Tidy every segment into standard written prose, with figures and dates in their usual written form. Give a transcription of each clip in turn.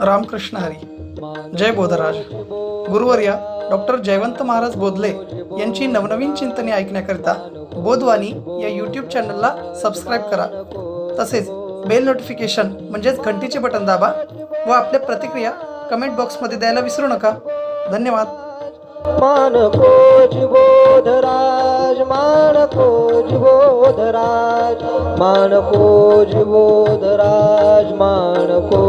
रामकृष्ण हरी. जय Bodhraj. गुरुवर्या doctor Jaywant Maharaj Bodhle यांची नवनवीन चिंतने ऐकण्याकरिता बोधवाणी या यूट्यूब चॅनलला सबस्क्राईब करा. तसेच बेल नोटिफिकेशन म्हणजेच घंटीचे बटन दाबा व आपल्या प्रतिक्रिया कमेंट बॉक्समध्ये द्यायला विसरू नका. धन्यवाद. मानको बोधराज, मानको बोधराज, मानको बोधराज, मानको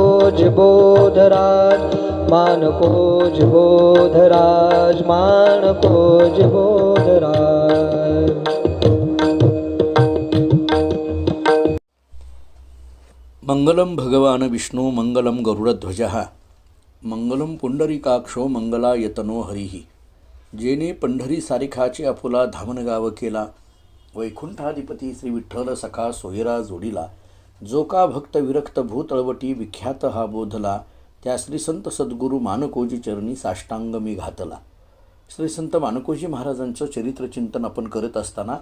बोधराज, मानको बोधराज, मानको बोधराज. मंगलम भगवान विष्णु मंगलम गरुडध्वजः मंगलम पुंडरीकाक्षो मंगलायतनो हरिः. जेने पंढरी सारिखाचे आपुला धामनगाव केला, वैकुंठाधिपती श्री विठ्ठल सखा सोयरा जोडीला. जो का भक्त विरक्त भूतळवटी विख्यात हा बोधला, त्या श्री संत सद्गुरू मानकोजी चरणी साष्टांग मी घातला. श्री संत मानकोजी महाराजांचं चरित्रचिंतन आपण करत असताना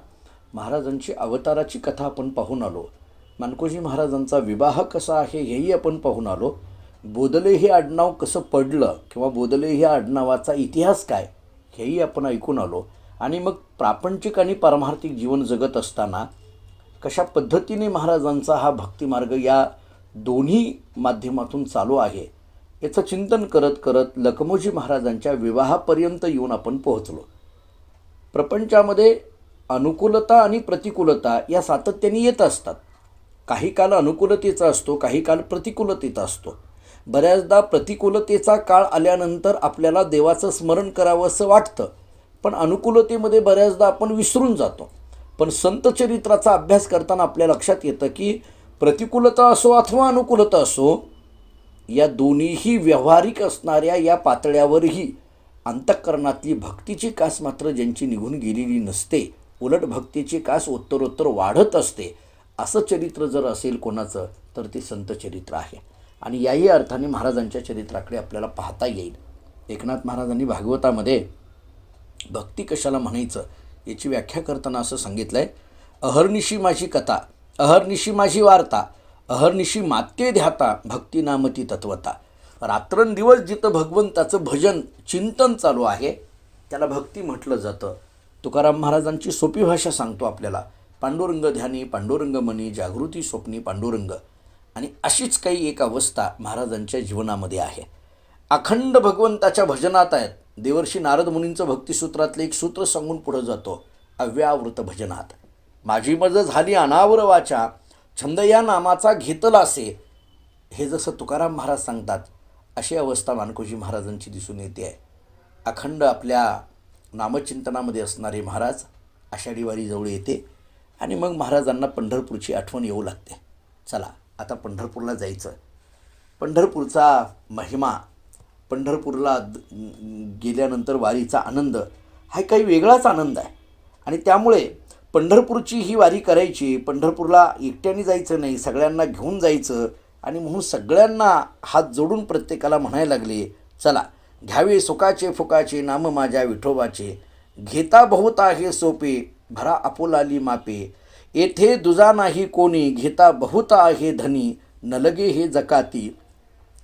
महाराजांची अवताराची कथा आपण पाहून आलो. मानकोजी महाराजांचा विवाह कसा आहे हेही आपण पाहून आलो. बोधले हे आडनाव कसं पडलं किंवा बोधले हे आडनावाचा इतिहास काय हेही आपण ऐकून आलो. आणि मग प्रापंचिक आणि पारमार्थिक जीवन जगत असताना कशा पद्धतीने महाराजांचा हा भक्तिमार्ग या दोन्ही माध्यमातून चालू आहे याचं चिंतन करत करत लखमोजी महाराजांच्या विवाहापर्यंत येऊन आपण पोहोचलो. प्रपंचामध्ये अनुकूलता आणि प्रतिकूलता या सातत्याने येत असतात. काही काल अनुकूलतेचा असतो, काही काल प्रतिकूलतेचा असतो. बऱ्याचदा प्रतिकूलतेचा काळ आल्यानंतर आपल्याला देवाचं स्मरण करावं असं वाटतं, पण अनुकूलतेमध्ये बऱ्याचदा आपण विसरून जातो. पण संतचरित्राचा अभ्यास करताना आपल्या लक्षात येतं की प्रतिकूलता असो अथवा अनुकूलता असो, या दोन्हीही व्यावहारिक असणाऱ्या या पातळ्यावरही अंतःकरणातली भक्तीची कास मात्र ज्यांची निघून गेलेली नसते, उलट भक्तीची कास उत्तरोत्तर वाढत असते, असं चरित्र जर असेल कोणाचं तर ते संतचरित्र आहे. आणि याही अर्थाने महाराजांच्या चरित्राकडे आपल्याला पाहता येईल. एकनाथ महाराजांनी भागवतामध्ये भक्ती कशाला म्हणायचं याची व्याख्या करताना असं सांगितलं आहे, अहर्निशी माझी कथा, अहर्निशी माझी वार्ता, अहर्निशी मात्ये ध्याता, भक्ती नामती तत्वता. रात्रंदिवस जिथं भगवंताचं भजन चिंतन चालू आहे त्याला भक्ती म्हटलं जातं. तुकाराम महाराजांची सोपी भाषा सांगतो आपल्याला, पांडुरंग ध्यानी पांडुरंग मनी, जागृती स्वप्नी पांडुरंग. आणि अशीच काही एक अवस्था महाराजांच्या जीवनामध्ये आहे. अखंड भगवंताच्या भजनात आहेत. देवर्षी नारद मुनींचं भक्तिसूत्रातलं एक सूत्र सांगून पुढं जातो, अव्यावृत भजनात. माझी मज झाली अनावर वाचा, छंद या नामाचा घेतलासे. हे जसं तुकाराम महाराज सांगतात अशी अवस्था मानकोजी महाराजांची दिसून येते आहे. अखंड आपल्या नामचिंतनामध्ये असणारे महाराज आषाढी वारी जवळ येते आणि मग महाराजांना पंढरपूरची आठवण येऊ लागते. चला आता पंढरपूरला जायचं. पंढरपूरचा महिमा, पंढरपूरला गेल्यानंतर वारीचा आनंद हा काही वेगळाच आनंद आहे. आणि त्यामुळे पंढरपूरची ही वारी करायची, पंढरपूरला एकट्याने जायचं नाही, सगळ्यांना घेऊन जायचं. आणि म्हणून सगळ्यांना हात जोडून प्रत्येकाला म्हणायला लागले, चला घ्यावे सुखाचे फुकाचे नाम माझ्या विठोबाचे, घेता बहुत आहे सोपे भरा आपुलाली मापे, येथे दुजा नाही कोणी घेता बहुत आहे धनी, नलगे हे जकाती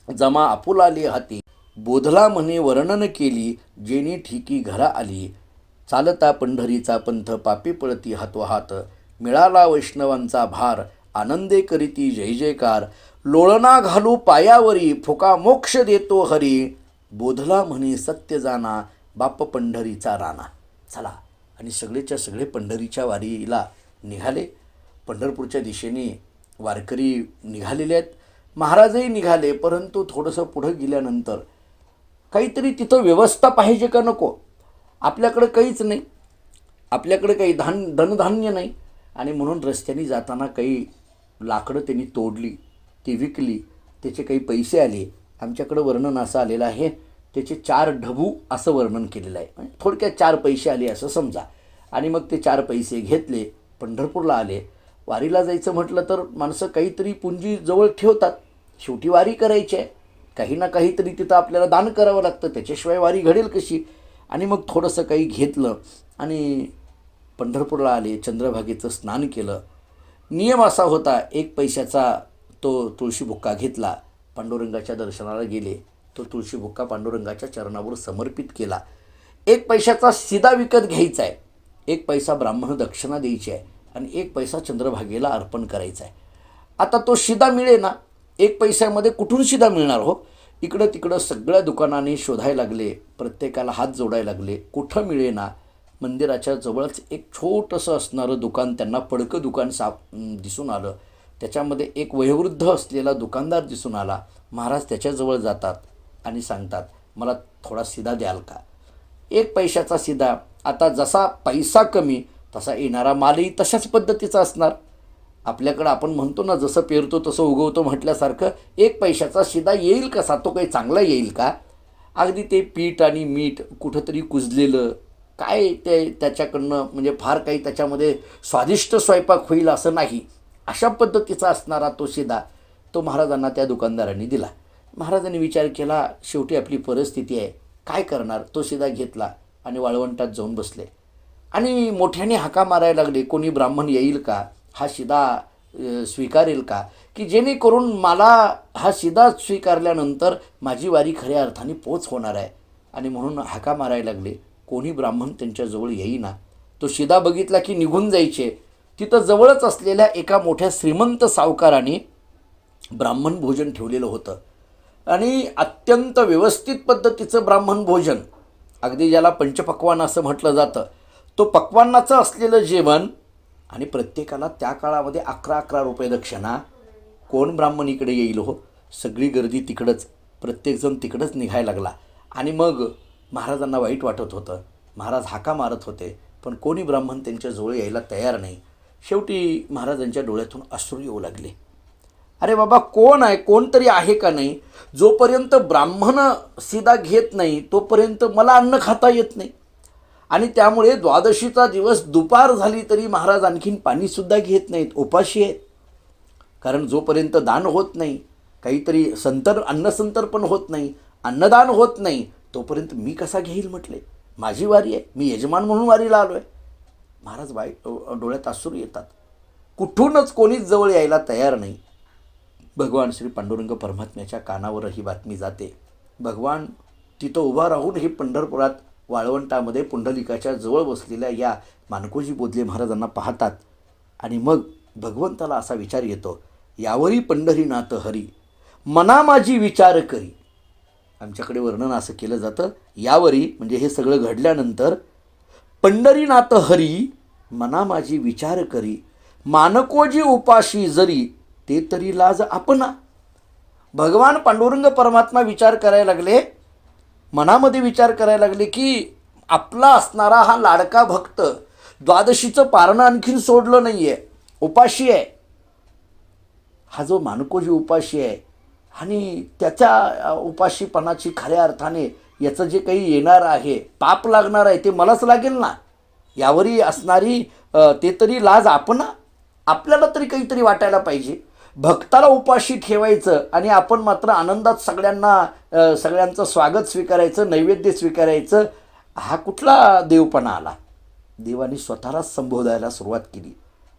जमा आपुलाले हाती, बोधला म्हणे वर्णन केली जेनी ठीकी घरा आली, चालता पंढरीचा पंथ पापी पळती हातोहात, मिळाला वैष्णवांचा भार आनंदे करीती जय जयकार, लोळना घालू पायावरी फुका मोक्ष देतो हरी, बोधला म्हणे सत्य जाना बाप पंढरीचा राणा. चला आणि सगळेच्या सगळे पंढरीच्या वारीला निघाले. पंढरपूरच्या दिशेने वारकरी निघालेले आहेत, महाराजही निघाले. परंतु थोडंसं पुढं गेल्यानंतर काहीतरी तिथं व्यवस्था पाहिजे का नको. आपल्याकडं काहीच नाही, आपल्याकडे काही धनधान्य नाही. आणि म्हणून रस्त्याने जाताना काही लाकडं त्यांनी तोडली, ती विकली, त्याचे काही पैसे आले. आमच्याकडं वर्णन असं आलेलं आहे, त्याचे 4 ढबू असं वर्णन केलेलं आहे. म्हणजे थोडक्यात 4 पैसे आले असं समजा. आणि मग ते 4 पैसे घेतले, पंढरपूरला आले. वारीला जायचं म्हटलं तर माणसं काहीतरी पुंजी जवळ ठेवतात. शेवटी वारी करायची आहे, काही ना काहीतरी तिथं आपल्याला दान करावं लागतं, त्याच्याशिवाय वारी घडेल कशी. आणि मग थोडंसं काही घेतलं आणि पंढरपूरला आले. चंद्रभागेचं स्नान केलं. नियम असा होता, 1 पैशाचा तो तुळशी बुक्का घेतला पांडुरंगाच्या दर्शनाला गेले. तो तुळशीबुक्का पांडुरंगाच्या चरणावर समर्पित केला. 1 पैशाचा शिदा विकत घ्यायचा आहे, 1 पैसा ब्राह्मण दक्षिणा द्यायची आहे आणि 1 पैसा चंद्रभागेला अर्पण करायचा आहे. आता तो शिदा मिळेना. 1 पैशामध्ये कुठून शिदा मिळणार हो? इकडं तिकडं सगळ्या दुकानाने शोधायला लागले, प्रत्येकाला हात जोडायला लागले, कुठं मिळेना. मंदिराच्या जवळच एक छोटंसं असणारं दुकान, त्यांना पडकं दुकान दिसून आलं. त्याच्यामध्ये एक वयोवृद्ध असलेला दुकानदार दिसून आला. महाराज त्याच्याजवळ जातात आणि सांगतात, मला थोडा शिदा द्याल का? 1 पैशाचा शिदा. आता जसा पैसा कमी तसा येणारा मालही तशाच पद्धतीचा असणार. आपल्याकडं आपण म्हणतो ना, जसं पेरतो तसं उगवतो म्हटल्यासारखं 1 पैशाचा शिदा येईल कसा? तो काही चांगला येईल का? अगदी ते पीठ आणि मीठ कुठंतरी कुजलेलं, काय ते त्याच्याकडनं म्हणजे फार काही त्याच्यामध्ये स्वादिष्ट स्वयंपाक होईल असं नाही, अशा पद्धतीचा असणारा तो शिदा तो महाराजांना त्या दुकानदारांनी दिला. महाराजांनी विचार केला, शेवटी आपली परिस्थिती आहे, काय करणार? तो शिदा घेतला आणि वाळवंटात जाऊन बसले आणि मोठ्याने हाका मारायला लागले, कोणी ब्राह्मण येईल का? हा शिदा स्वीकारेल का? की जेणेकरून मला हा शिदा स्वीकारल्यानंतर माझी वारी खऱ्या अर्थाने पोच होणार आहे. आणि म्हणून हाका मारायला लागले. कोणी ब्राह्मण त्यांच्याजवळ येईना. तो शिदा बघितला की निघून जायचे. तिथं जवळच असलेल्या एका मोठ्या श्रीमंत सावकाराने ब्राह्मण भोजन ठेवलेलं होतं आणि अत्यंत व्यवस्थित पद्धतीचं ब्राह्मण भोजन, अगदी ज्याला पंचपक्वान्न असं म्हटलं जातं, तो पक्वान्नाचं असलेलं जेवण आणि प्रत्येकाला त्या काळामध्ये 11-11 रुपये दक्षिणा. कोण ब्राह्मण इकडे येईल हो? सगळी गर्दी तिकडंच, प्रत्येकजण तिकडंच निघायला लागला. आणि मग महाराजांना वाईट वाटत होतं. महाराज हाका मारत होते, पण कोणी ब्राह्मण त्यांच्याजवळ यायला तयार नाही. शेवटी महाराजांच्या डोळ्यातून अश्रू येऊ लागले. अरे बाबा, कोण आहे? कोणतरी आहे का नाही? जोपर्यंत ब्राह्मण शिदा घेत नाही तोपर्यंत मला अन्न खाता येत नाही. आणि त्यामुळे द्वादशीचा दिवस दुपार झाली तरी महाराज आणखीन पाणीसुद्धा घेत नाहीत, उपाशी आहेत. कारण जोपर्यंत दान होत नाही, काहीतरी अन्नसंतर्पण होत नाही, अन्नदान होत नाही, तोपर्यंत मी कसा घेईल म्हटले. माझी वारी आहे, मी यजमान म्हणून वारीला आलो आहे. महाराज डोळ्यात अश्रू येतात. कुठूनच कोणीच जवळ यायला तयार नाही. भगवान श्री पांडुरंग परमात्म्याच्या कानावर ही बातमी जाते. भगवान तिथं उभा राहून हे पंढरपुरात वाळवंटामध्ये पुंडलिकाच्या जवळ बसलेल्या या मानकोजी बोधले महाराजांना पाहतात. आणि मग भगवंताला असा विचार येतो, यावरी पंढरीनाथ हरी मना माझी विचार करी. आमच्याकडे वर्णन असं केलं जातं, यावरी म्हणजे हे सगळं घडल्यानंतर, पंढरीनाथ हरी मना माझी विचार करी, मानकोजी उपाशी जरी ते तरी लाज आपणा. भगवान पांडुरंग परमात्मा विचार करायला लागले, मनामध्ये विचार करायला लागले की आपला असणारा हा लाडका भक्त द्वादशीचं पारणं आणखीन सोडलं नाही आहे, उपाशी आहे. हा जो मानकोजी उपाशी आहे आणि त्याच्या उपाशीपणाची खऱ्या अर्थाने याचं जे काही येणार आहे, पाप लागणार आहे, ते मलाच लागेल ना. यावरी असणारी ते तरी लाज आपणा. आपल्याला तरी काहीतरी वाटायला पाहिजे. भक्ताला उपाशी ठेवायचं आणि आपण मात्र आनंदात सगळ्यांचं स्वागत स्वीकारायचं, नैवेद्य स्वीकारायचं, हा कुठला देवपणा आला? देवाने स्वतःलाच संबोधायला सुरुवात केली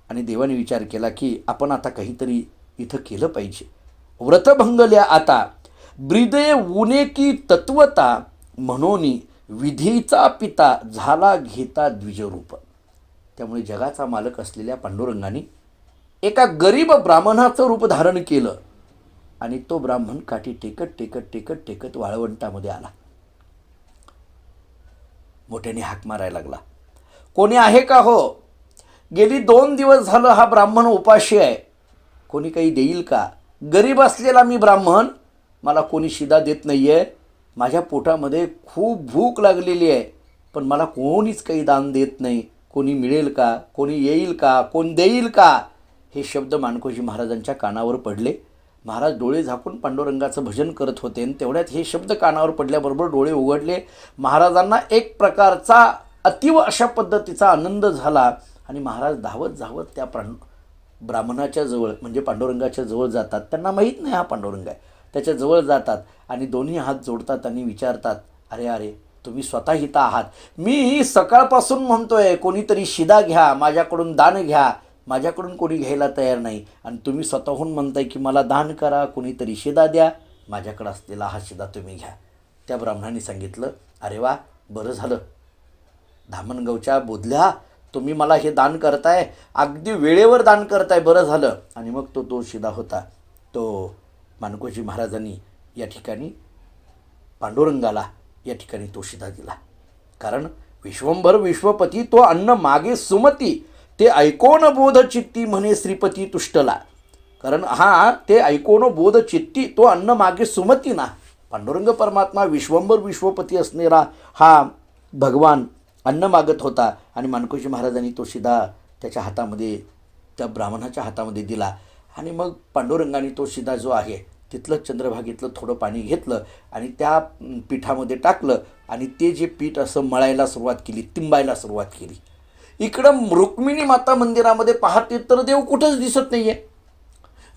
आणि देवाने विचार केला की आपण आता काहीतरी इथं केलं पाहिजे. व्रत भंगल्या आता ब्रिदे उने की तत्वता, म्हणून विधीचा पिता झाला घेता द्विजरूप. त्यामुळे जगाचा मालक असलेल्या पांडुरंगाने एका गरीब ब्राह्मणाचं रूप धारण केलं आणि तो ब्राह्मण काठी टेकत टेकत टेकत टेकत वाळवंटामध्ये आला. मोठ्याने हाक मारायला लागला, कोणी आहे का हो? गेली 2 दिवस झालं हा ब्राह्मण उपाशी आहे, कोणी काही देईल का? गरीब असलेला मी ब्राह्मण, मला कोणी शिदा देत नाही आहे. माझ्या पोटामध्ये खूप भूक लागलेली आहे, पण मला कोणीच काही दान देत नाही. कोणी मिळेल का? कोणी येईल का? कोण देईल का? हे शब्द मानकोजी महाराजांच्या कानावर पडले. महाराज डोळे झाकून पांडुरंगाचं भजन करत होते आणि तेवढ्यात हे शब्द कानावर पडल्याबरोबर डोळे उघडले. महाराजांना एक प्रकारचा अतिव अशा पद्धतीचा आनंद झाला आणि महाराज धावत धावत त्या ब्राह्मणाच्या जवळ म्हणजे पांडुरंगाच्या जवळ जातात. त्यांना माहीत नाही हा पांडुरंग आहे. त्याच्या जवळ जातात आणि दोन्ही हात जोडतात आणि विचारतात, अरे अरे, तुम्ही स्वतः इथं आहात. मी सकाळपासून म्हणतोय कोणीतरी शिदा घ्या, माझ्याकडून दान घ्या, माझ्याकडून कोणी घ्यायला तयार नाही. आणि तुम्ही स्वतःहून म्हणताय की मला दान करा, कोणीतरी शिदा द्या. माझ्याकडं असलेला हा शिदा तुम्ही घ्या. त्या ब्राह्मणाने सांगितलं, अरे वा, बरं झालं धामणगावच्या बोधल्या, तुम्ही मला हे दान करताय, अगदी वेळेवर दान करताय, बरं झालं. आणि मग तो शिदा होता तो माणकोजी महाराजांनी या ठिकाणी पांडुरंगाला या ठिकाणी तो शिदा दिला. कारण विश्वंभर विश्वपती तो अन्न मागे सुमती, ते ऐकोन बोध चित्ती म्हणे श्रीपती तुष्टला. कारण हा ते ऐकोन बोध चित्ती तो अन्न मागे सुमती ना. पांडुरंग परमात्मा विश्वंभर विश्वपती असणारा हा भगवान अन्न मागत होता आणि माणकोजी महाराजांनी तो शिदा त्याच्या हातामध्ये, त्या ब्राह्मणाच्या हातामध्ये दिला. आणि मग पांडुरंगाने तो शिदा जो आहे तिथलं चंद्रभागेतलं थोडं पाणी घेतलं आणि त्या पिठामध्ये टाकलं आणि ते जे पीठ असं मळायला सुरुवात केली, तिंबायला सुरुवात केली. इकडं रुक्मिणी माता मंदिरामध्ये पाहते तर देव कुठंच दिसत नाही आहे.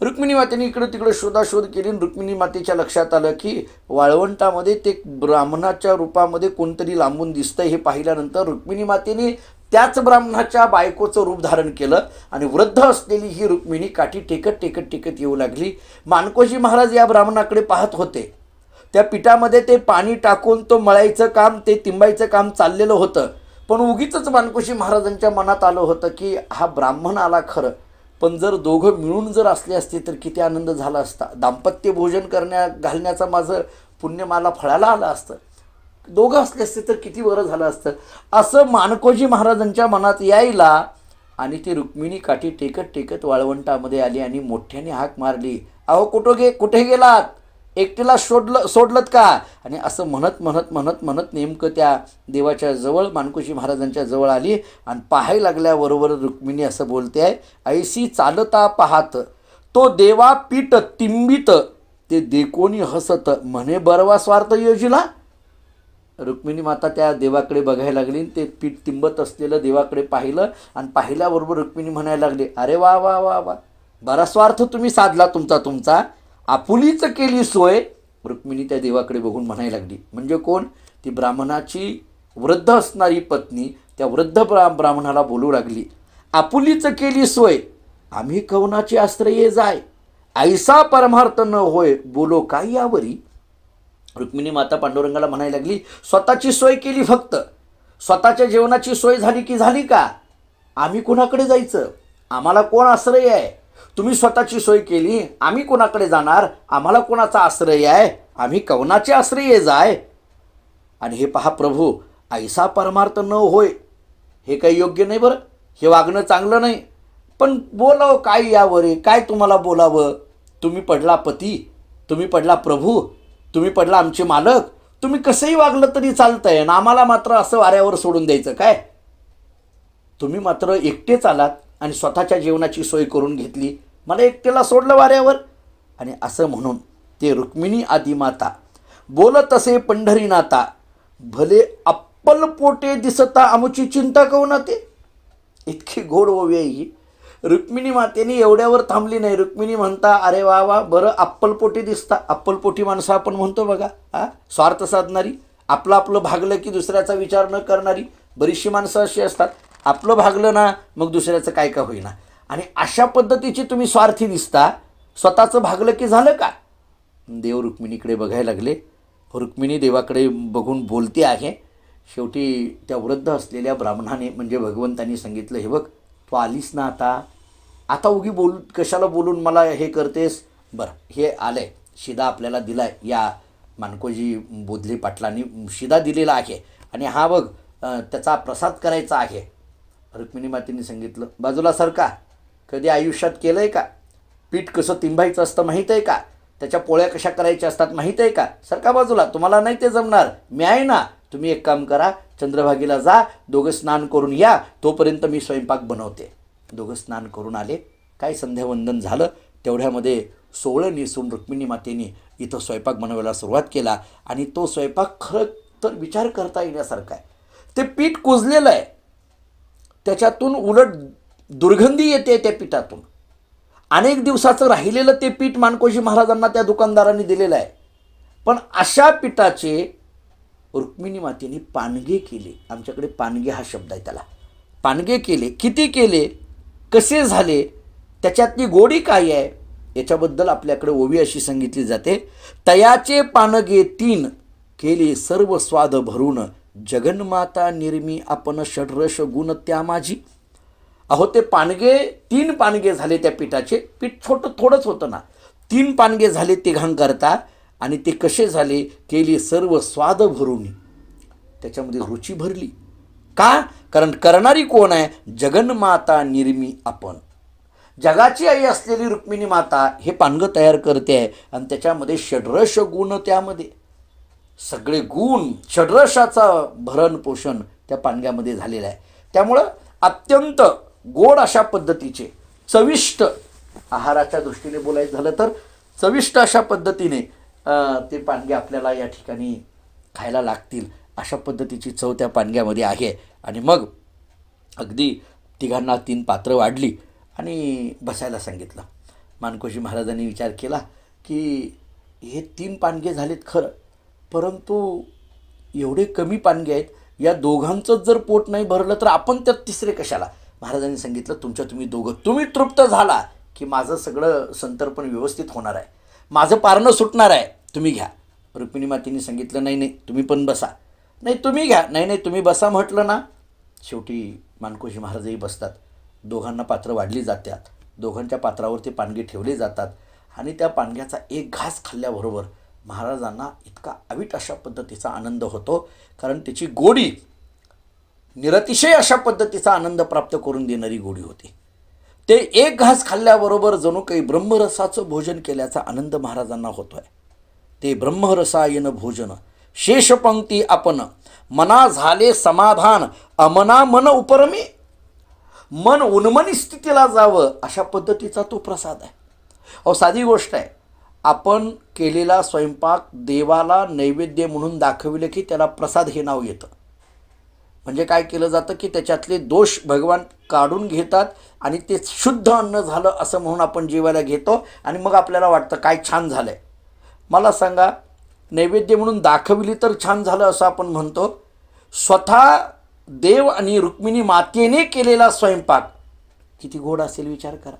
रुक्मिणी मातेने इकडं तिकडं शोधाशोध केली आणि रुक्मिणी मातेच्या लक्षात आलं की वाळवंटामध्ये ते ब्राह्मणाच्या रूपामध्ये कोणतरी लांबून दिसतंय. हे पाहिल्यानंतर रुक्मिणी मातेने त्याच ब्राह्मणाच्या बायकोचं रूप धारण केलं आणि वृद्ध असलेली ही रुक्मिणी काठी टेकत टेकत टेकत येऊ लागली. माणकोजी महाराज या ब्राह्मणाकडे पाहत होते. त्या पिठामध्ये ते पाणी टाकून तो मळायचं काम, ते तिंबायचं काम चाललेलं होतं. पण उगीचच माणकोजी महाराजांच्या मनात आलं होतं की हा ब्राह्मण आला खरं, पण जर दोघं मिळून जर असले असते तर किती आनंद झाला असता. दाम्पत्य भोजन घालण्याचं माझं पुण्य मला फळाला आलं असतं. दोघं असले असते तर किती बरं झालं असतं असं माणकोजी महाराजांच्या मनात यायला. आणि ती रुक्मिणी काठी टेकत टेकत वाळवंटामध्ये आली आणि मोठ्याने हाक मारली, अहो कुठे गेलात, एकटीला सोडलत का. आणि असं म्हणत म्हणत म्हणत म्हणत नेमकं त्या देवाच्या जवळ माणकोजी महाराजांच्या जवळ आली आणि पाहायला लागल्याबरोबर रुक्मिणी असं बोलते आहे, ऐशी चालता पाहात तो देवा पीठ तिंबित, ते देखोनी हसत म्हणे बरवा स्वार्थ योजिला. रुक्मिणी माता त्या देवाकडे बघायला लागली, ते पीठ तिंबत असलेलं देवाकडे पाहिलं आणि पाहिल्याबरोबर रुक्मिणी म्हणायला लागली, अरे वा वा वा वा, बरा स्वार्थ तुम्ही साधला तुमचा, आपुलीच केली सोय. रुक्मिणी त्या देवाकडे बघून म्हणायला लागली, म्हणजे कोण, ती ब्राह्मणाची वृद्ध असणारी पत्नी त्या वृद्ध ब्राह्मणाला बोलू लागली, आपुलीच केली सोय, आम्ही कवनाचे आश्रये जाय, ऐसा परमार्थ न होय, बोलो काय यावरी. रुक्मिणी माता पांडुरंगाला म्हणायला लागली, स्वतःची सोय केली, फक्त स्वतःच्या जेवणाची सोय झाली की झाली का, आम्ही कोणाकडे जायचं, आम्हाला कोण आश्रय आहे. तुम्ही स्वतःची सोय केली, आम्ही कोणाकडे जाणार, आम्हाला कोणाचा आश्रय आहे, आम्ही कवनाचे आश्रय जाय. आणि हे पहा प्रभू, ऐसा परमार्थ न होय, हे काही योग्य नाही बरं, हे वागणं चांगलं नाही. पण बोलावं काय यावरे, काय तुम्हाला बोलावं, तुम्ही पडला पती, तुम्ही पडला प्रभू, तुम्ही पडला आमचे मालक, तुम्ही कसंही वागलं तरी चालतंय ना, आम्हाला मात्र असं वाऱ्यावर सोडून द्यायचं काय. तुम्ही मात्र एकटेच आलात आणि स्वतःच्या जेवणाची सोय करून घेतली, मला एकटेला सोडलं वाऱ्यावर. आणि असं म्हणून ते रुक्मिणी आदी माता बोलत असे पंढरीनाथा, भले अप्पल पोटे दिसता आमची चिंता कवना ते. इतकी गोड ओवी आहे ही. रुक्मिणी मातेने एवढ्यावर थांबली नाही. रुक्मिणी म्हणता, अरे वा वा, बरं अप्पलपोटी दिसता. अप्पलपोटी माणसं आपण म्हणतो बघा, स्वार्थ साधणारी, आपलं भागलं की दुसऱ्याचा विचार न करणारी बरीचशी माणसं अशी असतात. आपलं भागलं ना मग दुसऱ्याचं काय का होईना. आणि अशा पद्धतीची तुम्ही स्वार्थी दिसता, स्वतःचं भागलं की झालं का. देव रुक्मिणीकडे बघायला लागले. रुक्मिणी देवाकडे बघून बोलते आहे. शेवटी त्या वृद्ध असलेल्या ब्राह्मणाने म्हणजे भगवंतांनी सांगितलं, हे बघ तू आलीस ना, आता उगी कशाला बोलून मला हे करतेस. बरं, हे आलंय, शिदा आपल्याला दिलाय, या माणकोजी बोधले पाटलांनी शिदा दिलेला आहे आणि हा बघ त्याचा प्रसाद करायचा आहे. रुक्मिणी मातेने सांगितलं, बाजूला सरका, कधी आयुष्यात केलं आहे का, पीठ कसं तिंबायचं असतं माहीत आहे का, त्याच्या पोळ्या कशा करायच्या असतात माहीत आहे का, सरका बाजूला, तुम्हाला नाही ते जमणार, मी आहे ना. तुम्ही एक काम करा, चंद्रभागेला जा, दोघं स्नान करून या, तोपर्यंत मी स्वयंपाक बनवते. दोघं स्नान करून आले. काय संध्यावंदन झालं, तेवढ्यामध्ये सोवळं नेसून रुक्मिणी मातेने इथं स्वयंपाक बनवायला सुरुवात केला. आणि तो स्वयंपाक खरं तर विचार करता येण्यासारखा आहे. ते पीठ कुजलेलं आहे, त्याच्यातून उलट दुर्गंधी येते त्या पिठातून. अनेक दिवसाचं राहिलेलं ते पीठ माणकोजी महाराजांना त्या दुकानदारांनी दिलेलं आहे. पण अशा पिठाचे रुक्मिणी मातेने पानगे केले. आमच्याकडे पानगे हा शब्द आहे त्याला. पानगे केले. किती केले, कसे झाले, त्याच्यातली गोडी काय आहे, याच्याबद्दल आपल्याकडे ओवी अशी सांगितली जाते, तयाचे पानगे तीन केले सर्व स्वाद भरून, जगन्माता निर्मी आपण षड्रश गुण त्या माझी. अहो ते पानगे 3 पानगे झाले त्या पिठाचे, पीठ थोडंच होतं ना, 3 पानगे झाले तिघांकरता. आणि ते कसे झाले, केली सर्व स्वाद भरून, त्याच्यामध्ये रुची भरली. का? कारण करणारी कोण आहे, जगन्माता निर्मी आपण. जगाची आई असलेली रुक्मिणी माता हे पानगं तयार करते आहे आणि त्याच्यामध्ये षड्रश गुण, त्यामध्ये सगळे गुण, षड्रशाचा भरण पोषण त्या पानग्यामध्ये झालेलं आहे. त्यामुळं अत्यंत गोड अशा पद्धतीचे, चविष्ट आहाराच्या दृष्टीने बोलायचं झालं तर चविष्ट अशा पद्धतीने ते पानगे आपल्याला या ठिकाणी खायला लागतील, अशा पद्धतीची चव त्या पानग्यामध्ये आहे. आणि मग अगदी तिघांना 3 पात्र वाढली आणि बसायला सांगितलं. मानकोजी महाराजांनी विचार केला की हे 3 पानगे झालेत खरं, परंतु एवढे कमी पानगे आहेत, या दोघांचंच जर पोट नाही भरलं तर आपण त्यात तिसरे कशाला. महाराजांनी सांगितलं, तुम्ही दोघं तुम्ही तृप्त झाला की माझं सगळं संतर्पण व्यवस्थित होणार आहे, माझं पारणं सुटणार आहे, तुम्ही घ्या. रुक्मिणी मातेने सांगितलं, नाही तुम्ही पण बसा. नाही तुम्ही घ्या. नाही तुम्ही बसा म्हटलं ना. शेवटी मानकोजी महाराजही बसतात. दोघांना पात्र वाढली जातात, दोघांच्या पात्रावर ते पानगे ठेवले जातात आणि त्या पानग्याचा एक घास खाल्ल्याबरोबर महाराजांना इतका अवीट अशा पद्धतीचा आनंद होतो, कारण त्याची गोडी निरतिशय अशा पद्धतीचा आनंद प्राप्त करून देणारी गोडी होती. ते एक घास खाल्ल्याबरोबर जणू काही ब्रह्मरसाचं भोजन केल्याचा आनंद महाराजांना होतो आहे. ते ब्रह्मरसायन भोजन शेषपंक्ती आपण, मना झाले समाधान अमना मन उपरमे. मन उन्मनी स्थितीला जावं अशा पद्धतीचा तो प्रसाद आहे. अहो साधी गोष्ट आहे, आपण केलेला स्वयंपाक देवाला नैवेद्य म्हणून दाखविले की त्याला प्रसाद हे नाव येतं. म्हणजे काय केलं जातं की त्याच्यातले दोष भगवान काढून घेतात आणि ते शुद्ध अन्न झालं असं म्हणून आपण जेवायला घेतो आणि मग आपल्याला वाटतं काय छान झालं आहे. मला सांगा, नैवेद्य म्हणून दाखविली तर छान झालं असं आपण म्हणतो. स्वतः देव आणि रुक्मिणी मातेने केलेला स्वयंपाक किती गोड असेल विचार करा,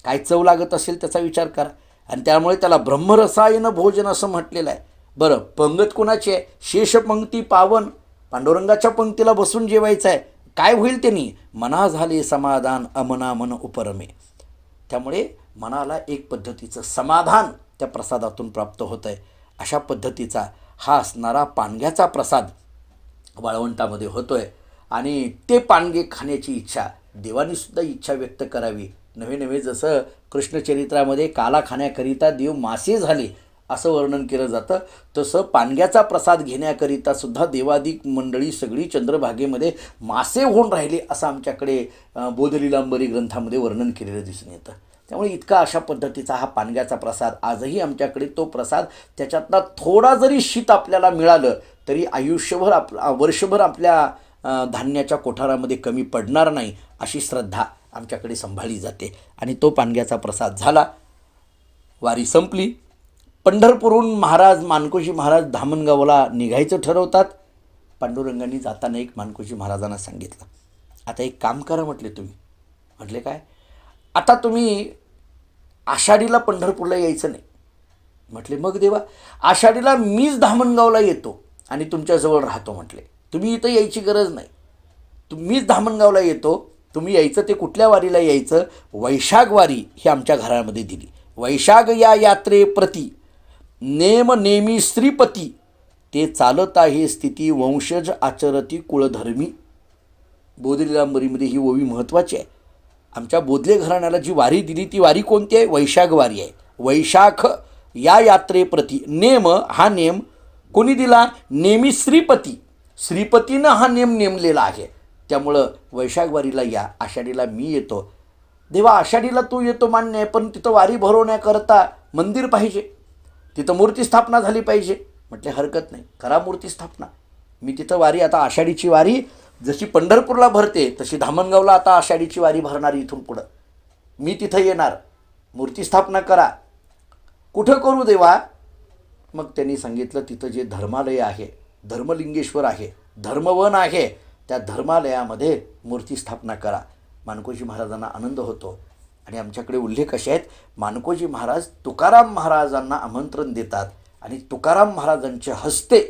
काय चव लागत असेल त्याचा विचार करा. आणि त्यामुळे त्याला ब्रह्मरसायन भोजन असं म्हटलेलं आहे. बरं, पंगत कोणाची आहे? शेषपंक्ती पावन, पांडुरंगाच्या पंक्तीला बसून जेवायचं आहे. काय होईल त्यांनी? मना झाले समाधान अमना मन उपरमे. त्यामुळे मनाला एक पद्धतीचं समाधान त्या प्रसादातून प्राप्त होतं आहे. अशा पद्धतीचा हा असणारा पानग्याचा प्रसाद वाळवंटामध्ये होतो आहे. आणि ते पानगे खाण्याची इच्छा देवानीसुद्धा इच्छा व्यक्त करावी. नवे नवे जसं कृष्णचरित्रामध्ये काला खाण्याकरिता देव मासे झाले असं वर्णन केलं जातं, तसं पानग्याचा प्रसाद घेण्याकरिता सुद्धा देवादिक मंडळी सगळी चंद्रभागेमध्ये मासे होऊन राहिले असं आमच्याकडे बोधलीलांबरी ग्रंथामध्ये वर्णन केलेलं दिसून येतं. त्यामुळे इतका अशा पद्धतीचा हा पानग्याचा प्रसाद आजही आमच्याकडे, तो प्रसाद त्याच्यातला थोडा जरी शीत आपल्याला मिळालं तरी आयुष्यभर वर्षभर आपल्या धान्याच्या कोठारामध्ये कमी पडणार नाही अशी श्रद्धा आमच्याकडे सांभाळली जाते. आणि तो पानग्याचा प्रसाद झाला. वारी संपली. पंढरपूरहून महाराज मानकोजी महाराज धामणगावला निघायचं ठरवतात. पांडुरंगांनी जाताना एक मानकोजी महाराजांना सांगितलं, आता एक काम करा म्हटले तुम्ही. म्हटले काय? आता तुम्ही आषाढीला पंढरपूरला यायचं नाही. म्हटले मग देवा, आषाढीला मीच धामणगावला येतो आणि तुमच्याजवळ राहतो. म्हटले तुम्ही इथं यायची गरज नाही, मीच धामणगावला येतो. तुम्ही यायचं ते कुठल्या वारीला यायचं? वैशाख वारी ही आमच्या घरामध्ये दिली. वैशाख या यात्रे प्रती नेम नेमी श्रीपती, ते चालत आहे स्थिती वंशज आचरती कुळधर्मी. बोधलीलांबरीमध्ये ही ओवी महत्त्वाची आहे. आमच्या बोधले घराण्याला जी वारी दिली ती वारी कोणती आहे? वैशाख वारी आहे. वैशाख या यात्रेप्रती नेम, हा नेम कोणी दिला? नेमी श्रीपती, श्रीपतीनं हा नेम नेमलेला आहे. त्यामुळं वैशाख वारीला या, आषाढीला मी येतो. देवा, आषाढीला तू येतो मान्य आहे, पण तिथं वारी भरवण्याकरता मंदिर पाहिजे, तिथं मूर्ती स्थापना झाली पाहिजे. म्हटले हरकत नाही, करा मूर्ती स्थापना. मी तिथं वारी, आता आषाढीची वारी जशी पंढरपूरला भरते तशी धामणगावला आता आषाढीची वारी भरणार. इथून पुढं मी तिथं येणार, मूर्ती स्थापना करा. कुठं करू देवा? मग त्यांनी सांगितलं तिथं जे धर्मालय आहे, धर्मलिंगेश्वर आहे, धर्मवन आहे, त्या धर्मालयामध्ये मूर्ती स्थापना करा. मानकोजी महाराजांना आनंद होतो आणि आमच्याकडे उल्लेख असे आहेत, मानकोजी महाराज तुकाराम महाराजांना आमंत्रण देतात आणि तुकाराम महाराजांच्या हस्ते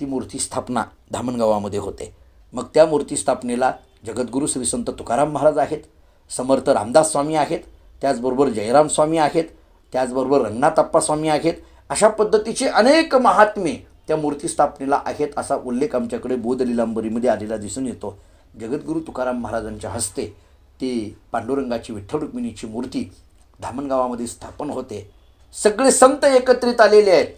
ती मूर्ती स्थापना धामणगावामध्ये होते. मग त्या मूर्ती स्थापनेला जगद्गुरू श्री संत तुकाराम महाराज आहेत, समर्थ रामदास स्वामी आहेत, त्याचबरोबर जयराम स्वामी आहेत, त्याचबरोबर रंगनाथप्पा स्वामी आहेत. अशा पद्धतीचे अनेक महात्मे त्या मूर्ती स्थापनेला आहेत, असा उल्लेख आमच्याकडे बोधलीलांबरीमध्ये आलेला दिसून येतो. जगद्गुरू तुकाराम महाराजांच्या हस्ते ती पांडुरंगाची विठ्ठल रुक्मिणीची मूर्ती धामणगावामध्ये स्थापन होते. सगळे संत एकत्रित आलेले आहेत.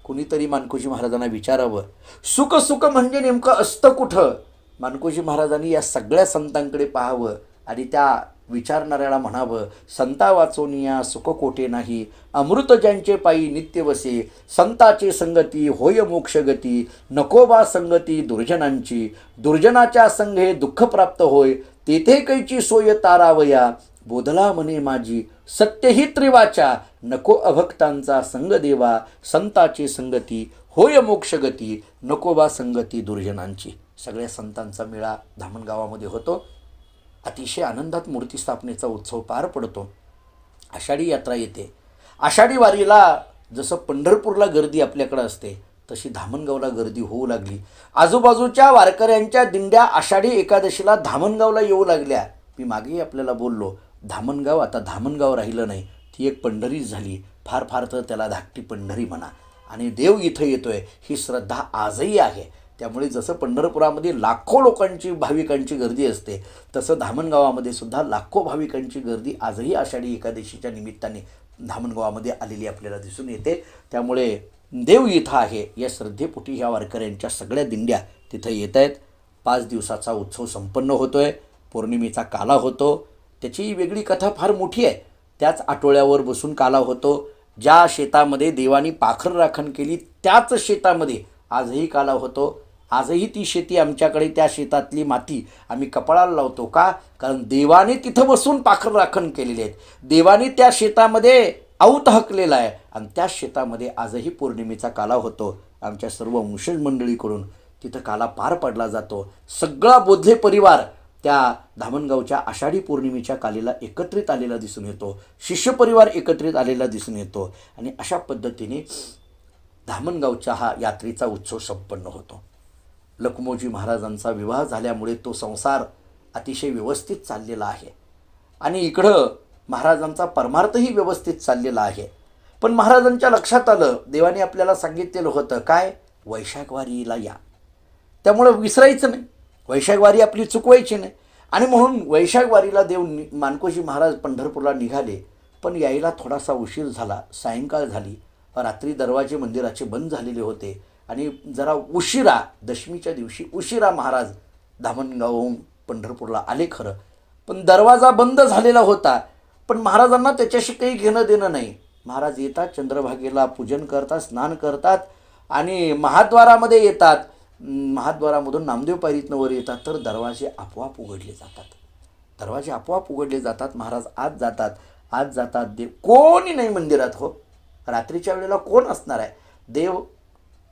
कुणीतरी मानकोजी महाराजांना विचारावं, सुख सुख म्हणजे नेमकं असतं कुठं? मानकोजी महाराजांनी या सगळ्या संतांकडे पाहावं आणि त्या विचारणाऱ्याला म्हणावं, संता वाचोनिया सुख कोठे नाही, अमृत ज्यांचे पायी नित्य वसे, संताचे संगती होय मोक्षगती, नकोबा संगती दुर्जनांची, दुर्जनाच्या संघे दुःख प्राप्त होय, तेथे कैची सोय तारावया, बोधला म्हणे माझी सत्य ही त्रिवाचा, नको अभक्तांचा संग देवा, संताची संगती होय मोक्षगती, नकोबा संगती दुर्जनांची. सगळ्या संतांचा मेळा धामणगावामध्ये होतो. अतिशय आनंदात मूर्ती स्थापनेचा उत्सव पार पडतो. आषाढी यात्रा येते. आषाढी वारीला जसं पंढरपूरला गर्दी आपल्याकडे असते तशी धामणगावला गर्दी होऊ लागली. आजूबाजूच्या वारकऱ्यांच्या दिंड्या आषाढी एकादशीला धामणगावला येऊ लागल्या. मी मागेही आपल्याला बोललो, धामणगाव आता धामणगाव राहिलं नाही, ती एक पंढरीच झाली. फार फार तर त्याला धाकटी पंढरी म्हणा. आणि देव इथं येतोय ही श्रद्धा आजही आहे. त्यामुळे जसं पंढरपुरामध्ये लाखो लोकांची भाविकांची गर्दी असते तसं धामणगावामध्ये सुद्धा लाखो भाविकांची गर्दी आजही आषाढी एकादशीच्या निमित्ताने धामणगावामध्ये आलेली आपल्याला दिसून येते. त्यामुळे देव इथं आहे या श्रद्धेपोटी ह्या वारकऱ्यांच्या सगळ्या दिंड्या तिथं येत आहेत. 5 दिवसाचा उत्सव संपन्न होतो आहे. पौर्णिमेचा काला होतो. त्याची वेगळी कथा फार मोठी आहे. त्याच आटोळ्यावर बसून काला होतो. ज्या शेतामध्ये देवानी पाखर राखण केली त्याच शेतामध्ये आजही काला होतो. आजही ती शेती आमच्याकडे, त्या शेतातली माती आम्ही कपाळाला लावतो. का? कारण देवाने तिथं बसून पाखर राखण केलेले आहेत. देवाने त्या शेतामध्ये औत हकलेला आहे आणि त्या शेतामध्ये आजही पौर्णिमेचा काला होतो. आमच्या सर्व वंशज मंडळीकडून तिथं काला पार पडला जातो. सगळा बोधले परिवार त्या धामणगावच्या आषाढी पौर्णिमेच्या कालीला एकत्रित आलेला दिसून येतो. शिष्य परिवार एकत्रित आलेला दिसून येतो. आणि अशा पद्धतीने धामणगावचा हा यात्रेचा उत्सव संपन्न होतो. लखमोजी महाराजांचा विवाह झाल्यामुळे तो संसार अतिशय व्यवस्थित चाललेला आहे आणि इकडं महाराजांचा परमार्थही व्यवस्थित चाललेला आहे. पण महाराजांच्या लक्षात आलं, देवाने आपल्याला सांगितलेलं होतं काय, वैशाख वारीला या. त्यामुळं विसरायचं नाही, वैशाख वारी आपली चुकवायची नाही. आणि म्हणून वैशाख वारीला देव मानकोजी महाराज पंढरपूरला निघाले. पण यायला थोडासा उशीर झाला. सायंकाळ झाली. रात्री दरवाजे मंदिराचे बंद झालेले होते आणि जरा उशिरा, दशमीच्या दिवशी उशिरा महाराज धामणगावहून पंढरपूरला आले खरं, पण दरवाजा बंद झालेला होता. पण महाराजांना त्याच्याशी काही घेणं देणं नाही. महाराज येतात, चंद्रभागेला पूजन करतात, स्नान करतात आणि महाद्वारामध्ये येतात. महाद्वारामधून नामदेव पायरीतनं वर येतात तर दरवाजे आपोआप उघडले जातात. दरवाजे आपोआप उघडले जातात. महाराज आत जातात. आत जातात. देव कोणी नाही मंदिरात. हो, रात्रीच्या वेळेला कोण असणार आहे? देव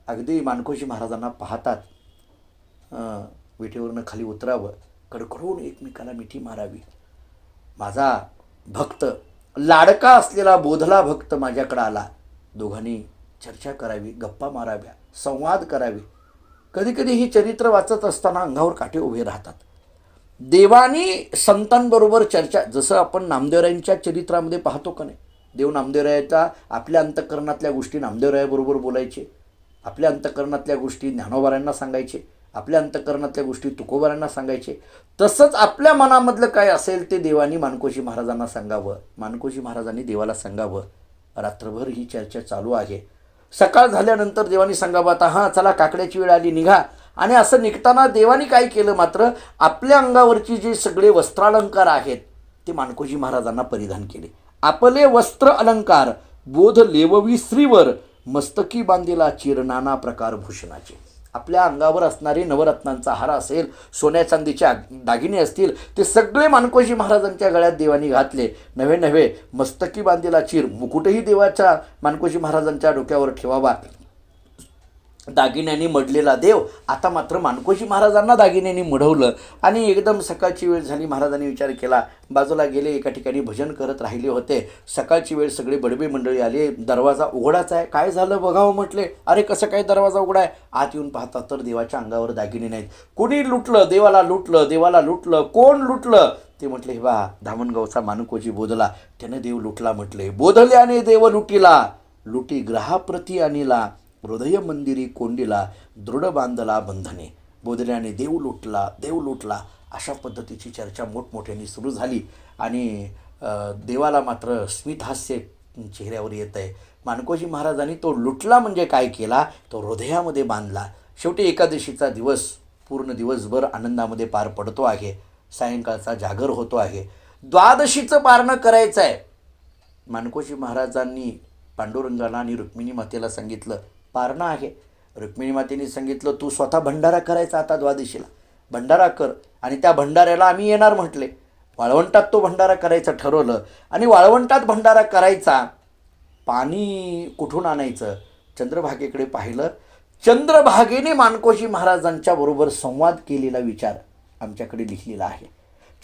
अगदी मानकोजी महाराजांना पाहतात. विटेवरनं खाली उतरावं, कडकडून एकमेकाला मिठी मारावी. माझा भक्त, लाडका असलेला बोधला भक्त माझ्याकडे आला. दोघांनी चर्चा करावी, गप्पा माराव्या, संवाद करावे. कधीकधी ही चरित्र वाचत असताना अंगावर काटे उभे राहतात. देवानी संतांबरोबर चर्चा, जसं आपण नामदेवरायांच्या चरित्रामध्ये पाहतो का नाही, देव नामदेवरायाच्या आपल्या अंतःकरणातल्या गोष्टी नामदेवरायाबरोबर बोलायचे, आपल्या अंतःकरणातल्या गोष्टी ज्ञानोबारायांना सांगायचे, आपल्या अंतःकरणातल्या गोष्टी तुकोबारायांना सांगायचे. तसंच आपल्या मनामधलं काय असेल ते देवानी मानकोजी महाराजांना सांगावं, मानकोजी महाराजांनी देवाला सांगावं. रात्रभर ही चर्चा चालू आहे. सकाळ झाल्यानंतर देवानी सांगावं, आता हां चला काकड्याची वेळ आली, निघा. आणि असं निघताना देवानी काय केलं, मात्र आपल्या अंगावरची जे सगळे वस्त्रालंकार आहेत ते मानकोजी महाराजांना परिधान केले. आपले वस्त्र अलंकार बोध लेववी श्रीवर, मस्तकी बांधिला चिर नाना प्रकार भूषणाचे. आपल्या अंगावर असणारे नवरत्नांचा हार असेल, सोन्या चांदीचे दागिने असतील, ते सगळे मानकोजी महाराजांच्या गळ्यात देवानी घातले. नव्हे नव्हे मस्तकी बांधिला चीर, मुकुटही देवाच्या मानकोजी महाराजांच्या डोक्यावर ठेवावा दागिन्यांनी मडलेला देव आता मात्र मानकोजी महाराजांना दागिन्यांनी मढवलं. आणि एकदम सकाळची वेळ झाली. महाराजांनी विचार केला, बाजूला गेले, एका ठिकाणी भजन करत राहिले होते. सकाळची वेळ, सगळे बडबे मंडळी आले. दरवाजा उघडाच आहे. काय झालं बघावं म्हटले. अरे कसं काय दरवाजा उघडा आहे? आत येऊन पाहता तर देवाच्या अंगावर दागिने नाहीत. कोणी लुटलं? देवाला लुटलं, देवाला लुटलं. कोण लुटलं? ते म्हटले, हे बा धामणगावचा मानकोजी बोधला, त्यानं देव लुटला म्हटले. बोधल्याने देव लुटिला, लुटी ग्रहाप्रती आणिला, हृदय मंदिरी कोंडीला, दृढ बांधला बंधने. बोधल्याने देव लुटला, देव लुटला, अशा पद्धतीची चर्चा मोठमोठ्याने सुरू झाली. आणि देवाला मात्र स्मितहास्य चेहऱ्यावर येत आहे. मानकोजी महाराजांनी तो लुटला म्हणजे काय केला, तो हृदयामध्ये बांधला. शेवटी एकादशीचा दिवस पूर्ण दिवसभर आनंदामध्ये पार पडतो आहे. सायंकाळचा जागर होतो आहे. द्वादशीचं पारणं करायचं आहे. मानकोजी महाराजांनी पांडुरंगाला आणि रुक्मिणी मातेला सांगितलं, पारणं आहे. रुक्मिणी मातेने सांगितलं, तू स्वतः भंडारा करायचा आता द्वादशीला, भंडारा कर. आणि त्या भंडाऱ्याला आम्ही येणार म्हटले. वाळवंटात तो भंडारा करायचं ठरवलं. आणि वाळवंटात भंडारा करायचा. पाणी कुठून आणायचं? चंद्रभागेकडे पाहिलं. चंद्रभागेने मानकोजी महाराजांच्या बरोबर संवाद केलेला विचार आमच्याकडे लिहिलेला आहे.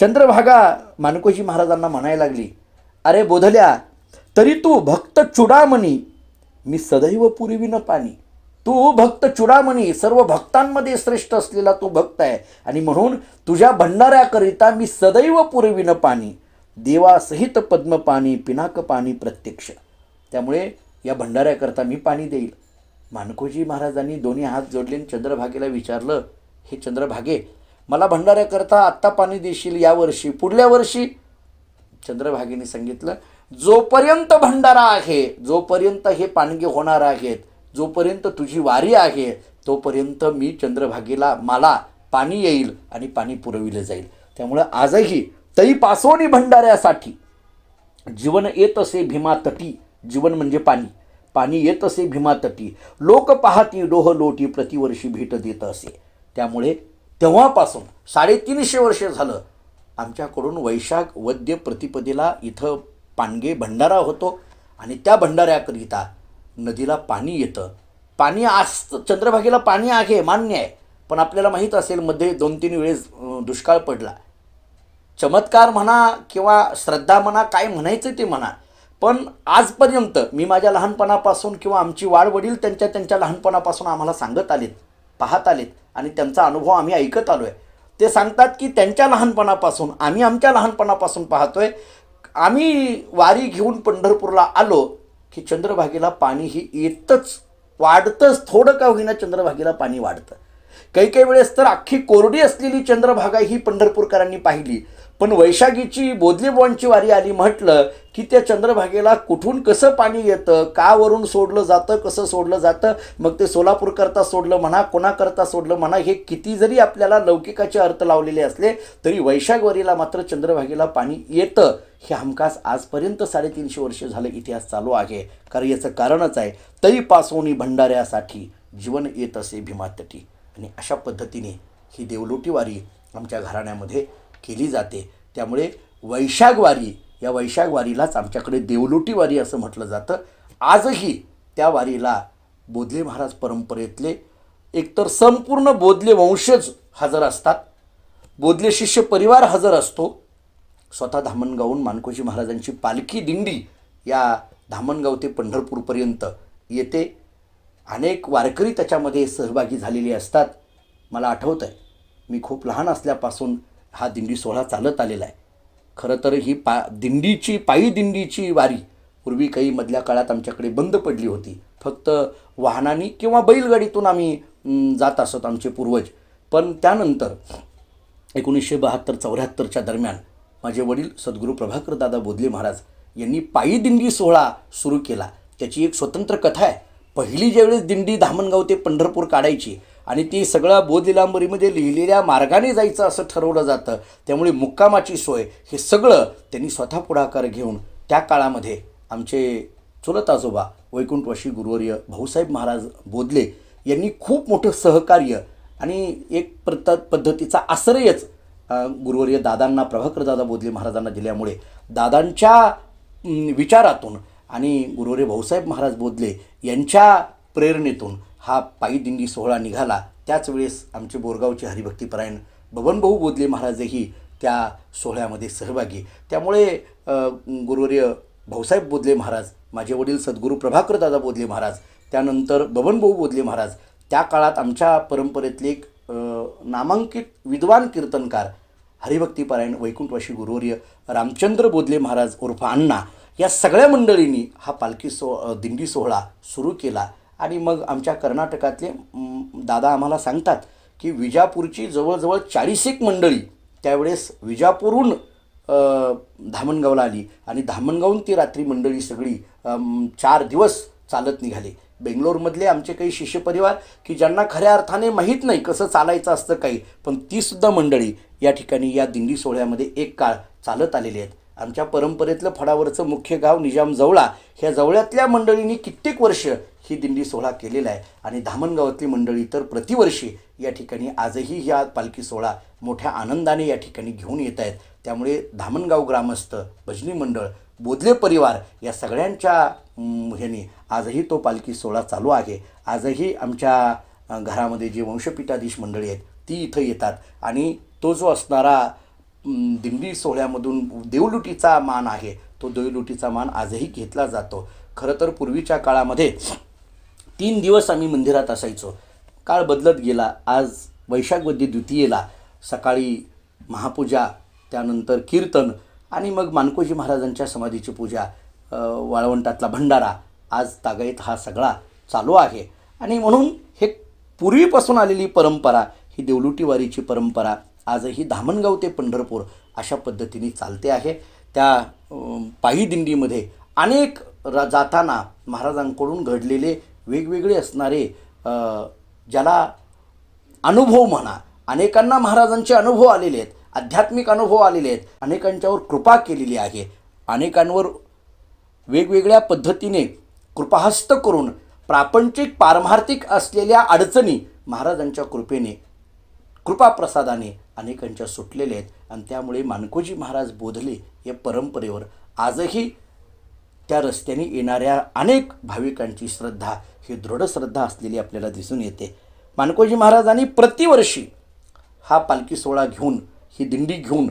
चंद्रभागा मानकोजी महाराजांना म्हणायला लागली, अरे बोधल्या, तरी तू भक्त चुडामणी, मी सदैव पुरविन पाणी. तू भक्त चुडामणी, सर्व भक्तांमध्ये श्रेष्ठ असलेला तू भक्त आहे. आणि म्हणून तुझ्या भंडाऱ्याकरिता मी सदैव पुरविन पाणी. देवासहित पद्मपाणी, पिनाक पाणी प्रत्यक्ष. त्यामुळे या भंडाऱ्याकरता मी पाणी देईल. मानकोजी महाराजांनी दोन्ही हात जोडले आणि चंद्रभागेला विचारलं, हे चंद्रभागे, मला भंडाऱ्याकरता आत्ता पाणी देशील यावर्षी, पुढल्या वर्षी? चंद्रभागेने सांगितलं, जोपर्यंत भंडारा आहे, जोपर्यंत हे पाणगे होणार आहेत, जोपर्यंत तुझी वारी आहे, तोपर्यंत मी चंद्रभागेला मला पाणी येईल आणि पाणी पुरविलं जाईल. त्यामुळं आजही तैपासोनी भंडाऱ्यासाठी जीवन येत असे भीमा तटी. जीवन म्हणजे पाणी. पाणी येत असे भीमा तटी. लोक पाहती डोह लोटी, प्रतिवर्षी भेट देत असे. त्यामुळे तेव्हापासून 350 वर्ष झालं आमच्याकडून वैशाख वद्य प्रतिपदेला इथं पाणगे भंडारा होतो. आणि त्या भंडाऱ्याकरिता नदीला पाणी येतं. पाणी आज चंद्रभागेला पाणी आहे, मान्य आहे. पण आपल्याला माहीत असेल, मध्ये 2-3 वेळेस दुष्काळ पडला. चमत्कार म्हणा किंवा श्रद्धा म्हणा, काय म्हणायचं ते म्हणा, पण आजपर्यंत मी माझ्या लहानपणापासून किंवा आमची वाडवडील त्यांच्या लहानपणापासून आम्हाला सांगत आलेत, पाहत आलेत आणि त्यांचा अनुभव आम्ही ऐकत आलो आहे. ते सांगतात की त्यांच्या लहानपणापासून, आम्ही आमच्या लहानपणापासून पाहतोय, आम्ही वारी घेऊन पंढरपूरला आलो की चंद्रभागेला पाणी ही येतच, वाढतंच. थोडं का होईना चंद्रभागेला पाणी वाढतं. काही वेळेस तर अख्खी कोरडी असलेली चंद्रभागा ही पंढरपूरकरांनी पाहिली. पण वैशाखीची बोधलेबुवांची वारी आली म्हटलं की त्या चंद्रभागेला कुठून कसं पाणी येतं, का वरून सोडलं जातं, कसं सोडलं जातं, मग ते सोलापूरकरता सोडलं म्हणा, कोणाकरता सोडलं म्हणा, हे किती जरी आपल्याला लौकिकाचे अर्थ लावलेले असले तरी वैशाख वारीला मात्र चंद्रभागेला पाणी येतं. हे हमखास आजपर्यंत 350 वर्ष झालं इतिहास चालू आहे. कारण याचं कारणच आहे, तैपासोनी भंडाऱ्यासाठी जीवन येत असे भीमातटी. आणि अशा पद्धतीने ही देवलोटी वारी आमच्या घराण्यामध्ये केली जाते. त्यामुळे वैशाख वारी, या वैशाख वारीलाच आमच्याकडे देवलोटी वारी असं म्हटलं जातं. आजही त्या वारीला बोधले महाराज परंपरेतले एकतर संपूर्ण बोधले वंशज हजर असतात, बोधले शिष्य परिवार हजर असतो. स्वतः धामणगावहून मानकोजी महाराजांची पालखी दिंडी या धामणगाव ते पंढरपूरपर्यंत येते. अनेक वारकरी त्याच्यामध्ये सहभागी झालेले असतात. मला आठवतं आहे, मी खूप लहान असल्यापासून हा दिंडी सोहळा चालत आलेला आहे. खरं तर ही पायी दिंडीची वारी पूर्वी काही मधल्या काळात आमच्याकडे बंद पडली होती. फक्त वाहनाने किंवा बैलगाडीतून आम्ही जात असत आमचे पूर्वज. पण त्यानंतर 1972-74च्या दरम्यान माझे वडील सद्गुरू प्रभाकर दादा बोधले महाराज यांनी पायी दिंडी सोहळा सुरू केला. त्याची एक स्वतंत्र कथा आहे. पहिली ज्यावेळेस दिंडी धामणगाव ते पंढरपूर काढायची आणि ती सगळ्या बोधलीलांबरीमध्ये लिहिलेल्या मार्गाने जायचं असं ठरवलं जातं. त्यामुळे मुक्कामाची सोय हे सगळं त्यांनी स्वतः पुढाकार घेऊन त्या काळामध्ये आमचे चुलत आजोबा वैकुंठवासी गुरुवर्य भाऊसाहेब महाराज बोधले यांनी खूप मोठं सहकार्य आणि एक पद्धतीचा आश्रयच गुरुवर्य दादांना, प्रभाकर दादा बोधले महाराजांना दिल्यामुळे दादांच्या विचारातून आणि गुरुवर्य भाऊसाहेब महाराज बोधले यांच्या प्रेरणेतून हा पायी दिंडी सोहळा निघाला त्याच वेळेस आमचे बोरगावचे हरिभक्तीपरायण बबनभाऊ बोधले महाराजही त्या सोहळ्यामध्ये सहभागी. त्यामुळे गुरुवर्य भाऊसाहेब बोधले महाराज, माझे वडील सद्गुरू प्रभाकरदादा बोधले महाराज, त्यानंतर बबनभाऊ बोधले महाराज, त्या काळात आमच्या परंपरेतले एक नामांकित विद्वान कीर्तनकार हरिभक्तीपरायण वैकुंठवासी गुरुवर्य रामचंद्र बोधले महाराज उर्फ अण्णा, या सगळ्या मंडळींनी हा पालखी दिंडी सोहळा सुरू केला. आणि मग आमच्या कर्नाटकातले दादा आम्हाला सांगतात की विजापूरची जवळजवळ 40 मंडळी त्यावेळेस विजापूरहून धामणगावला आली आणि धामणगावून ती रात्री मंडळी सगळी 4 दिवस चालत निघाले. बेंगलोरमधले आमचे काही शिष्यपरिवार की ज्यांना खऱ्या अर्थाने माहीत नाही कसं चालायचं असतं काही, पण तीसुद्धा मंडळी या ठिकाणी या दिंडी सोहळ्यामध्ये एक काळ चालत आलेले आहेत. आमच्या परंपरेतलं फडावरचं मुख्य गाव निजाम जवळा, ह्या जवळ्यातल्या मंडळींनी कित्येक वर्ष ही दिंडी सोहळा केलेला आहे. आणि धामणगावातली मंडळी तर प्रतिवर्षी या ठिकाणी आजही ह्या पालखी सोहळा मोठ्या आनंदाने या ठिकाणी घेऊन येत आहेत. त्यामुळे धामणगाव ग्रामस्थ, भजनी मंडळ, बोधले परिवार या सगळ्यांच्या ह्याने आजही तो पालखी सोहळा चालू आहे. आजही आमच्या घरामध्ये जे वंशपीठाधीश मंडळी आहेत ती इथं येतात आणि तो जो असणारा दिंडी सोहळ्यामधून देवलुटीचा मान आहे तो देवलुटीचा मान आजही घेतला जातो. खरं तर पूर्वीच्या काळामध्ये 3 दिवस आम्ही मंदिरात असायचो. काळ बदलत गेला. आज वैशाख वद्य द्वितीयेला सकाळी महापूजा, त्यानंतर कीर्तन आणि मग मानकोजी महाराजांच्या समाधीची पूजा, वाळवंटातला भंडारा, आज तागायत हा सगळा चालू आहे. आणि म्हणून हे पूर्वीपासून आलेली परंपरा, ही देवलुटी वारीची परंपरा आजही धामणगाव ते पंढरपूर अशा पद्धतीने चालते आहे. त्या पायी दिंडीमध्ये अनेक जाताना महाराजांकडून घडलेले वेगवेगळे असणारे ज्याला अनुभव म्हणा, अनेकांना महाराजांचे अनुभव आलेले आहेत, आध्यात्मिक अनुभव आलेले आहेत, अनेकांच्यावर कृपा केलेली आहे, अनेकांवर वेगवेगळ्या पद्धतीने कृपाहस्त करून प्रापंचिक पारमार्थिक असलेल्या अडचणी महाराजांच्या कृपेने, कृपाप्रसादाने अनेकांच्या सुटलेल्या आहेत. आणि त्यामुळे मानकोजी महाराज बोधले या परंपरेवर आजही त्या रस्त्याने येणाऱ्या अनेक भाविकांची श्रद्धा ही दृढ श्रद्धा असलेली आपल्याला दिसून येते. मानकोजी महाराजांनी प्रतिवर्षी हा पालखी सोहळा घेऊन, ही दिंडी घेऊन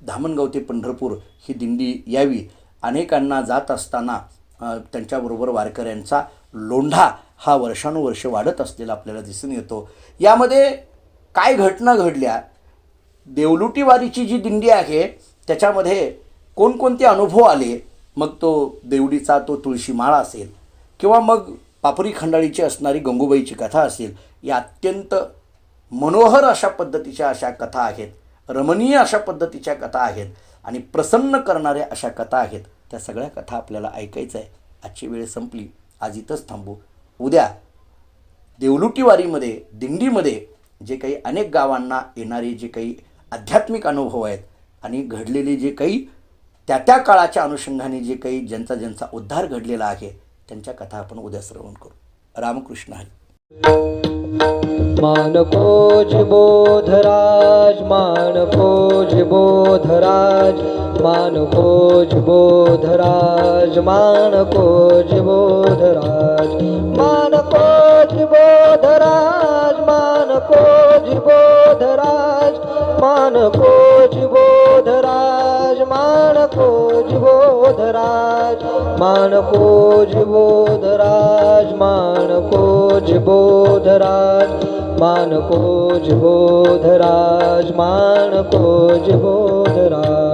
धामणगाव ते पंढरपूर ही दिंडी यावी. अनेकांना जात असताना त्यांच्याबरोबर वारकऱ्यांचा लोंढा हा वर्षानुवर्ष वाढत असलेला आपल्याला दिसून येतो. यामध्ये काय घटना घडल्या, देवलुटी वारीची जी दिंडी आहे त्याच्यामध्ये कोणकोणते अनुभव आले, मग तो देवडीचा तो तुळशीमाळा असेल किंवा मग पापरी खंडाळीची असणारी गंगूबाईची कथा असेल, या अत्यंत मनोहर अशा पद्धतीच्या अशा कथा आहेत, रमणीय अशा पद्धतीच्या कथा आहेत आणि प्रसन्न करणाऱ्या अशा कथा आहेत. त्या सगळ्या कथा आपल्याला ऐकायचं आहे. आजची वेळ संपली, आज इथंच थांबू. उद्या देवलुटी वारीमध्ये, दिंडीमध्ये जे काही अनेक गावांना येणारे जे काही आध्यात्मिक अनुभव आहेत आणि घडलेले जे काही त्या काळाच्या अनुषंगाने जे काही ज्यांचा उद्धार घडलेला आहे त्यांच्या कथा आपण उद्या श्रवण करू. रामकृष्ण हरी. मानकोज बोधराज, मानकोज बोधराज, मानकोज बोधराज, मानकोज बोधराज, मानकोज बोधराज, मानकोज बोधराज, मानकोज बोधराज, मानकोज बोधराज, मानकोज बोधराज, मानकोज बोधराज, मानकोज बोधराज, मानकोज बोधराज.